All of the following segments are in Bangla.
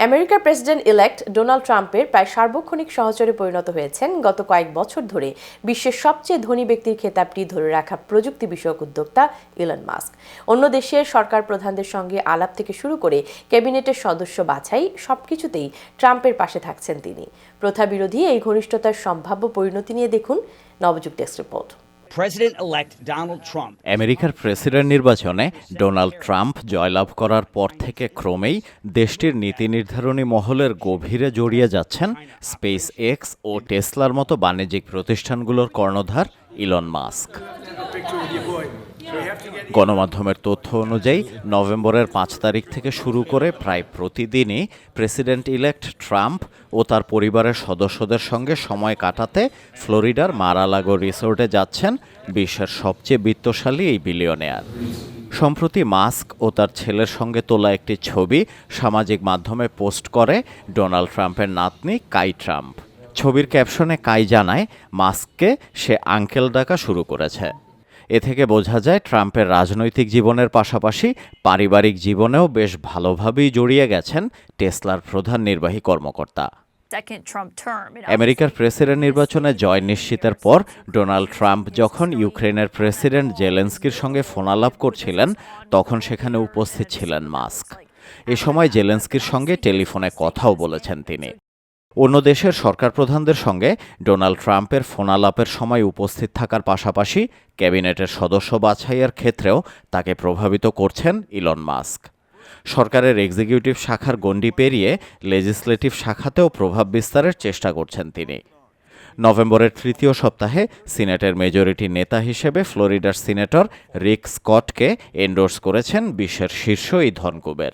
আমেরিকার প্রেসিডেন্ট ইলেক্ট ডোনাল্ড ট্রাম্পের প্রায় সার্বক্ষণিক সহচরে পরিণত হয়েছেন গত কয়েক বছর ধরে বিশ্বের সবচেয়ে ধনী ব্যক্তির খেতাবটি ধরে রাখা প্রযুক্তি বিষয়ক উদ্যোক্তা ইলন মাস্ক। অন্য দেশের সরকার প্রধানদের সঙ্গে আলাপ থেকে শুরু করে ক্যাবিনেটের সদস্য বাছাই সবকিছুতেই ট্রাম্পের পাশে থাকছেন তিনি। প্রথা বিরোধী এই ঘনিষ্ঠতার সম্ভাব্য পরিণতি নিয়ে দেখুন নবযুগ ডেস্ক রিপোর্ট। আমেরিকার প্রেসিডেন্ট নির্বাচনে ডোনাল্ড ট্রাম্প জয়লাভ করার পর থেকে ক্রমেই দেশটির নীতি নির্ধারণী মহলের গভীরে জড়িয়ে যাচ্ছেন স্পেস এক্স ও টেসলার মতো বাণিজ্যিক প্রতিষ্ঠানগুলোর কর্ণধার ইলন মাস্ক। গণমাধ্যমের তথ্য অনুযায়ী নভেম্বরের 5 তারিখ থেকে শুরু করে প্রায় প্রতিদিনই প্রেসিডেন্ট ইলেক্ট ট্রাম্প ও তার পরিবারের সদস্যদের সঙ্গে সময় কাটাতে ফ্লোরিডার মার-আ-লাগো রিসোর্টে যাচ্ছেন বিশ্বের সবচেয়ে বিত্তশালী এই বিলিয়নেয়ার। সম্প্রতি মাস্ক ও তার ছেলের সঙ্গে তোলা একটি ছবি সামাজিক মাধ্যমে পোস্ট করে ডোনাল্ড ট্রাম্পের নাতনি কাই ট্রাম্প। ছবির ক্যাপশনে কাই জানায় মাস্ককে সে আঙ্কেল ডাকা শুরু করেছে। এ থেকে বোঝা যায় ট্রাম্পের রাজনৈতিক জীবনের পাশাপাশি পারিবারিক জীবনেও বেশ ভালোভাবেই জড়িয়ে গেছেন টেসলার প্রধান নির্বাহী কর্মকর্তা। আমেরিকার প্রেসিডেন্ট নির্বাচনে জয় নিশ্চিতের পর ডোনাল্ড ট্রাম্প যখন ইউক্রেনের প্রেসিডেন্ট জেলেন্সকির সঙ্গে ফোনালাপ করছিলেন তখন সেখানে উপস্থিত ছিলেন মাস্ক। এ সময় জেলেন্সকির সঙ্গে টেলিফোনে কথাও বলেছেন তিনি। অন্য দেশের সরকার প্রধানদের সঙ্গে ডোনাল্ড ট্রাম্পের ফোনালাপের সময় উপস্থিত থাকার পাশাপাশি ক্যাবিনেটের সদস্য বাছাইয়ের ক্ষেত্রেও তাকে প্রভাবিত করছেন ইলন মাস্ক। সরকারের এক্সিকিউটিভ শাখার গণ্ডি পেরিয়ে লেজিসলেটিভ শাখাতেও প্রভাব বিস্তারের চেষ্টা করছেন তিনি। নভেম্বরের তৃতীয় সপ্তাহে সিনেটের মেজরিটি নেতা হিসেবে ফ্লোরিডার সিনেটর রিক স্কটকে এন্ডোর্স করেছেন বিশ্বের শীর্ষ এই ধনকুবের।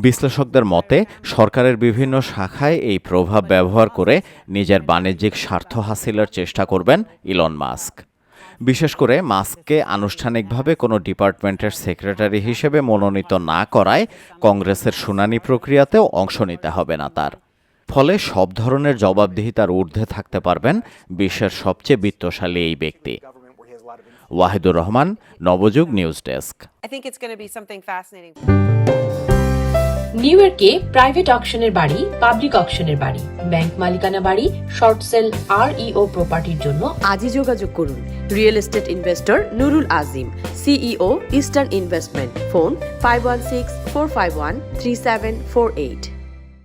বিশ্লেষকদের মতে সরকারের বিভিন্ন শাখায় এই প্রভাব ব্যবহার করে নিজের বাণিজ্যিক স্বার্থ হাসিলের চেষ্টা করবেন ইলন মাস্ক। বিশেষ করে মাস্ককে আনুষ্ঠানিকভাবে কোনো ডিপার্টমেন্টের সেক্রেটারি হিসেবে মনোনীত না করায় কংগ্রেসের শুনানি প্রক্রিয়াতেও অংশ নিতে হবে না তার। ফলে সব ধরনের জবাবদিহিতার ঊর্ধ্বে থাকতে পারবেন বিশ্বের সবচেয়ে বিত্তশালী এই ব্যক্তি। ওয়াহিদুর রহমান, নবযুগ নিউজ ডেস্ক। নিউ ইয়র্কে প্রাইভেট অকশনের বাড়ি, পাবলিক অকশনের বাড়ি, ব্যাংক মালিকানা বাড়ি, শর্ট সেল REO প্রপার্টির জন্য আজই যোগাযোগ করুন রিয়েল এস্টেট ইনভেস্টর নুরুল আজিম, CEO ইস্টার্ন ইনভেস্টমেন্ট। ফোন 5164513748।